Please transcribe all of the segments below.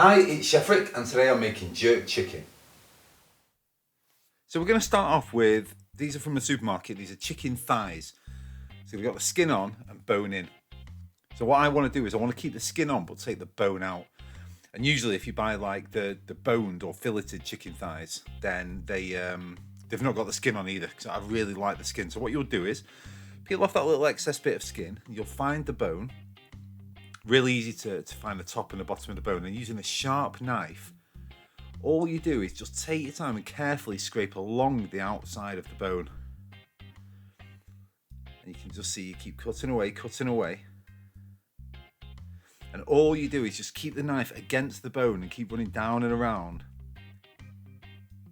Hi, it's Chef Rick, and today I'm making jerk chicken. So we're going to start off with, these are from the supermarket, these are chicken thighs. So we've got the skin on and bone in. So what I want to do is I want to keep the skin on but take the bone out. And usually if you buy like the boned or filleted chicken thighs, then they've not got the skin on either, because I really like the skin. So what you'll do is peel off that little excess bit of skin, you'll find the bone. Really easy to find the top and the bottom of the bone, and using a sharp knife, all you do is just take your time and carefully scrape along the outside of the bone. And you can just see you keep cutting away. And all you do is just keep the knife against the bone and keep running down and around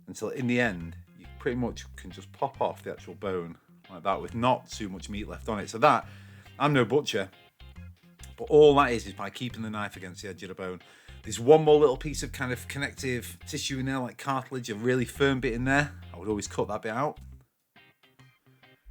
until in the end, you pretty much can just pop off the actual bone like that with not too much meat left on it. So that, I'm no butcher, but all that is by keeping the knife against the edge of the bone. There's one more little piece of kind of connective tissue in there, like cartilage, a really firm bit in there. I would always cut that bit out.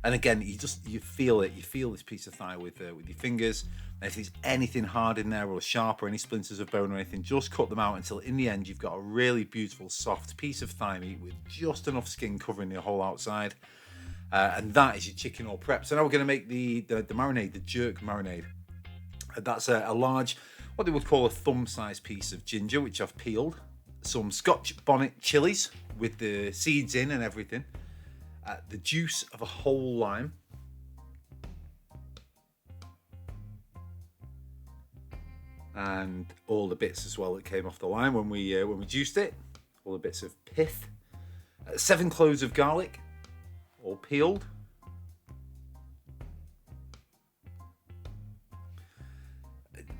And again, you feel it. You feel this piece of thigh with your fingers. And if there's anything hard in there or sharp or any splinters of bone or anything, just cut them out until in the end you've got a really beautiful soft piece of thigh meat with just enough skin covering the whole outside. And that is your chicken all prepped. So now we're going to make the marinade, the jerk marinade. That's a large, what they would call a thumb-sized piece of ginger, which I've peeled. Some Scotch Bonnet chilies with the seeds in and everything. The juice of a whole lime. And all the bits as well that came off the lime when we juiced it. All the bits of pith. 7 cloves of garlic, all peeled.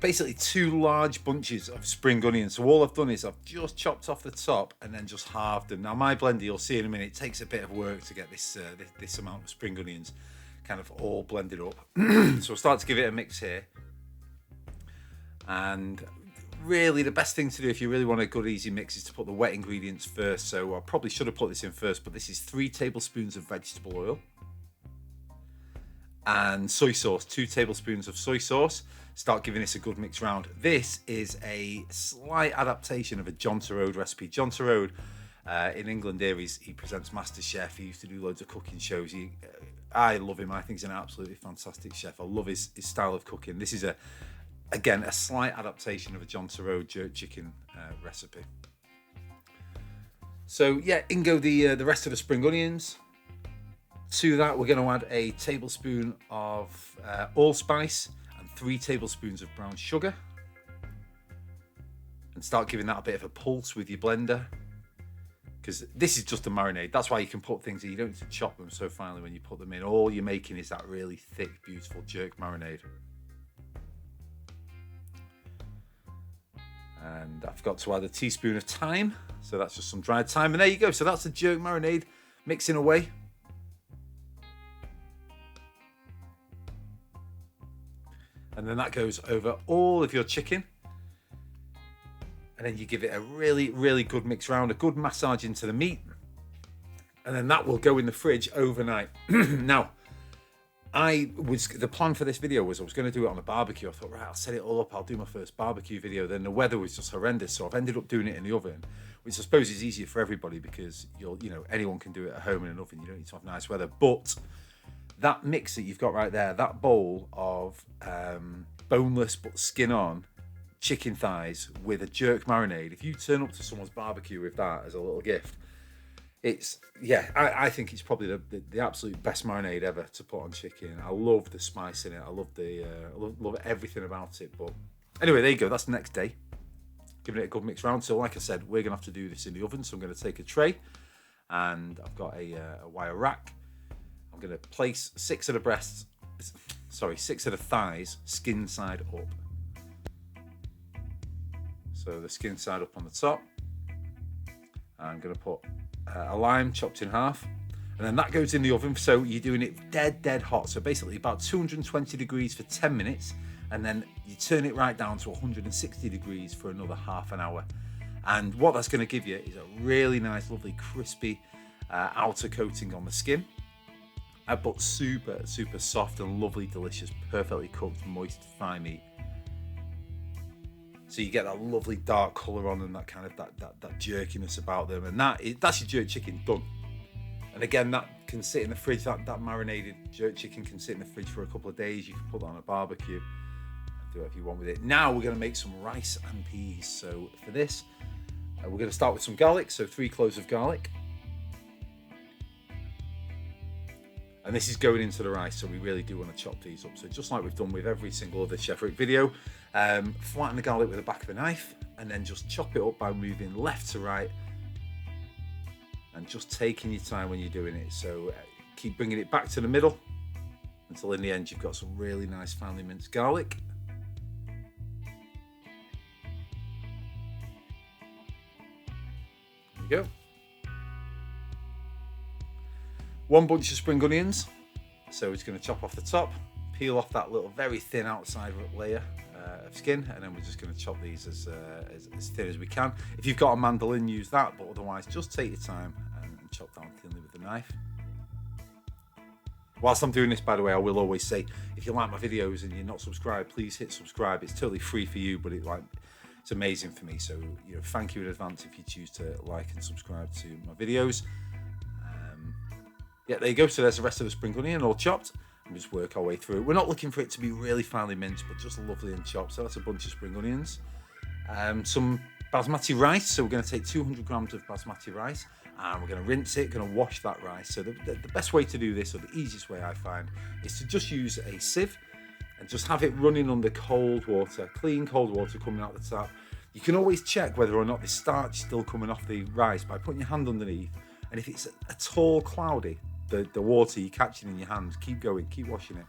Basically 2 large bunches of spring onions. So all I've done is I've just chopped off the top and then just halved them. Now my blender, you'll see in a minute, it takes a bit of work to get this amount of spring onions kind of all blended up. So I'll start to give it a mix here. And really the best thing to do if you really want a good easy mix is to put the wet ingredients first. So I probably should have put this in first, but this is 3 tablespoons of vegetable oil. And soy sauce, 2 tablespoons of soy sauce. Start giving this a good mix round. This is a slight adaptation of a John Turode recipe. John Turode in England here, he presents MasterChef. He used to do loads of cooking shows. I love him. I think he's an absolutely fantastic chef. I love his style of cooking. This is again a slight adaptation of a John Turode jerk chicken recipe. So yeah, in go the rest of the spring onions. To that, we're going to add a tablespoon of allspice and 3 tablespoons of brown sugar. And start giving that a bit of a pulse with your blender. Because this is just a marinade. That's why you can put things in. You don't need to chop them so finely when you put them in. All you're making is that really thick, beautiful jerk marinade. And I forgot to add a teaspoon of thyme. So that's just some dried thyme. And there you go. So that's the jerk marinade mixing away. And then that goes over all of your chicken. And then you give it a really, really good mix round, a good massage into the meat. And then that will go in the fridge overnight. Now, the plan for this video was I was going to do it on a barbecue. I thought, right, I'll set it all up. I'll do my first barbecue video. Then the weather was just horrendous. So I've ended up doing it in the oven, which I suppose is easier for everybody because anyone can do it at home in an oven. You don't need to have nice weather. But that mix that you've got right there, that bowl of boneless but skin on chicken thighs with a jerk marinade, if you turn up to someone's barbecue with that as a little gift, I think it's probably the absolute best marinade ever to put on chicken. I love the spice in it. I love everything about it. But anyway, there you go. That's the next day. Giving it a good mix round. So like I said, we're going to have to do this in the oven. So I'm going to take a tray and I've got a wire rack. I'm going to place 6 of the thighs skin side up. So the skin side up on the top. I'm going to put a lime chopped in half. And then that goes in the oven. So you're doing it dead hot. So basically about 220 degrees for 10 minutes. And then you turn it right down to 160 degrees for another half an hour. And what that's going to give you is a really nice, lovely, crispy outer coating on the skin. But super soft and lovely, delicious, perfectly cooked, moist thigh meat. So you get that lovely dark colour on and that kind of that jerkiness about them, and that's your jerk chicken done. And again, that can sit in the fridge. That marinated jerk chicken can sit in the fridge for a couple of days. You can put that on a barbecue and do whatever you want with it. Now we're going to make some rice and peas. So for this, we're going to start with some garlic. So 3 cloves of garlic. And this is going into the rice, so we really do want to chop these up. So just like we've done with every single other Chef Rick video, flatten the garlic with the back of a knife and then just chop it up by moving left to right and just taking your time when you're doing it. So keep bringing it back to the middle until in the end you've got some really nice finely minced garlic. There you go. 1 bunch of spring onions, so it's going to chop off the top, peel off that little very thin outside layer of skin, and then we're just going to chop these as thin as we can. If you've got a mandolin, use that, but otherwise just take your time and chop down thinly with the knife. Whilst I'm doing this, by the way, I will always say, if you like my videos and you're not subscribed, please hit subscribe. It's totally free for you, but it's amazing for me. So thank you in advance if you choose to like and subscribe to my videos. Yeah, there you go. So there's the rest of the spring onion all chopped. And just work our way through it. We're not looking for it to be really finely minced, but just lovely and chopped. So that's a bunch of spring onions. Some basmati rice. So we're going to take 200 grams of basmati rice and we're going to rinse it, going to wash that rice. So the best way to do this, or the easiest way I find, is to just use a sieve and just have it running under cold water, clean cold water coming out the tap. You can always check whether or not the starch is still coming off the rice by putting your hand underneath. And if it's at all cloudy, the water you're catching in your hands, keep going, keep washing it,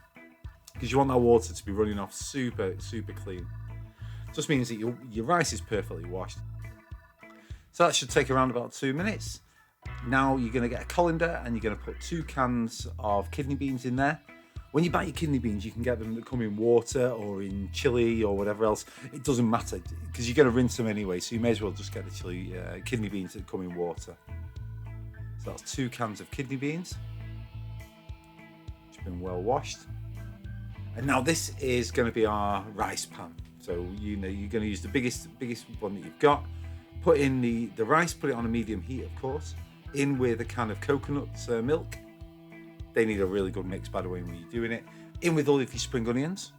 because you want that water to be running off super clean. Just means that your rice is perfectly washed. So that should take around about 2 minutes. Now you're going to get a colander and you're going to put 2 cans of kidney beans in there. When you buy your kidney beans, you can get them that come in water or in chili or whatever else. It doesn't matter because you're going to rinse them anyway, so you may as well just get the kidney beans that come in water. So that's 2 cans of kidney beans, which have been well washed. And now this is going to be our rice pan. So you're going to use the biggest one that you've got. Put in the rice, put it on a medium heat, of course. In with a can of coconut milk. They need a really good mix, by the way, when you're doing it. In with all of your spring onions.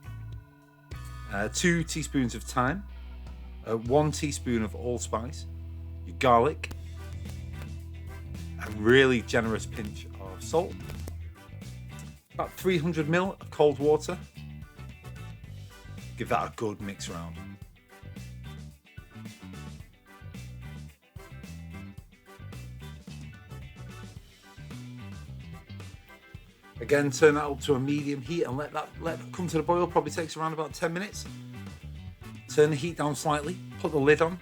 2 teaspoons of thyme. 1 teaspoon of allspice. Your garlic. A really generous pinch of salt, about 300 ml of cold water. Give that a good mix around. Again, turn that up to a medium heat and let that come to the boil. Probably takes around about 10 minutes. Turn the heat down slightly, put the lid on,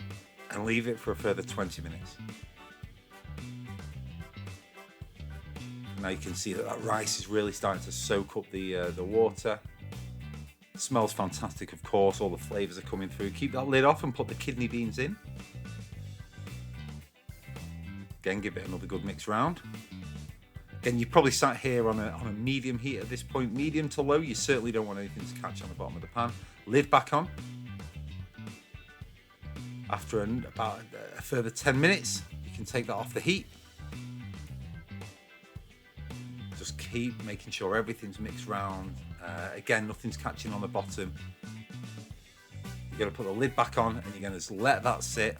and leave it for a further 20 minutes. Now you can see that rice is really starting to soak up the water. It smells fantastic, of course. All the flavours are coming through. Keep that lid off and put the kidney beans in. Again, give it another good mix round. Again, you've probably sat here on a medium heat at this point, medium to low. You certainly don't want anything to catch on the bottom of the pan. Lid back on. After about a further 10 minutes, you can take that off the heat. Just keep making sure everything's mixed round. Again, nothing's catching on the bottom. You're going to put the lid back on and you're going to just let that sit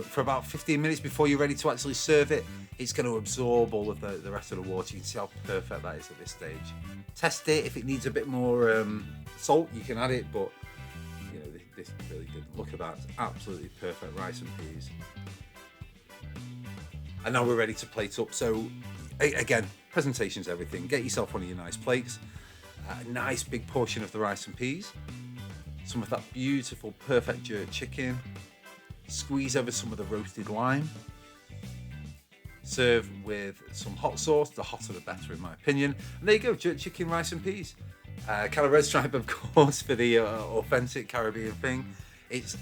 for about 15 minutes before you're ready to actually serve it. It's going to absorb all of the rest of the water. You can see how perfect that is at this stage. Test it. If it needs a bit more salt, you can add it, but this really didn't. Look at that. It's absolutely perfect rice and peas. And now we're ready to plate up. So again, presentation's everything. Get yourself one of your nice plates. A nice big portion of the rice and peas. Some of that beautiful, perfect jerk chicken. Squeeze over some of the roasted lime. Serve with some hot sauce. The hotter the better, in my opinion. And there you go, jerk chicken, rice and peas. Kind of red stripe, of course, for the authentic Caribbean thing. It's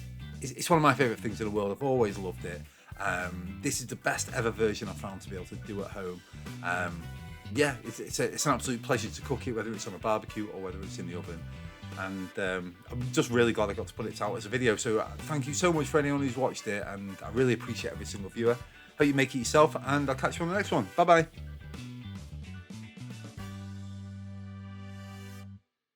one of my favourite things in the world. I've always loved it. This is the best ever version I've found to be able to do at home. Yeah, it's an absolute pleasure to cook it, whether it's on a barbecue or whether it's in the oven. And I'm just really glad I got to put it out as a video. So thank you so much for anyone who's watched it, and I really appreciate every single viewer. Hope you make it yourself, and I'll catch you on the next one. Bye bye.